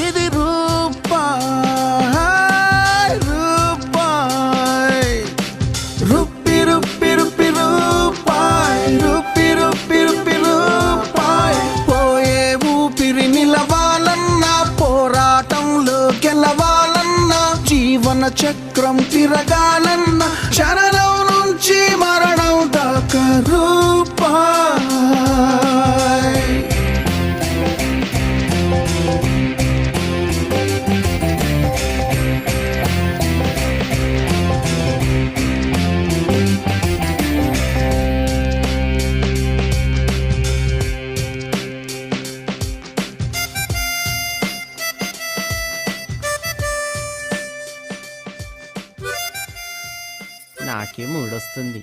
ఇది రూపాయ్ రూపాయ్ రూపి రూపి రూపి రూపాయ్ రూపి రూపి రూపి రూపాయ్ పోయే ఊపిరి నిలవాలన్నా పోరాటంలో గెలవాలన్నా జీవన చక్రం తిరగాలన్నా శరణం నుంచి మరణం దాకా రూపాయ్. నాకే మూడొస్తుంది.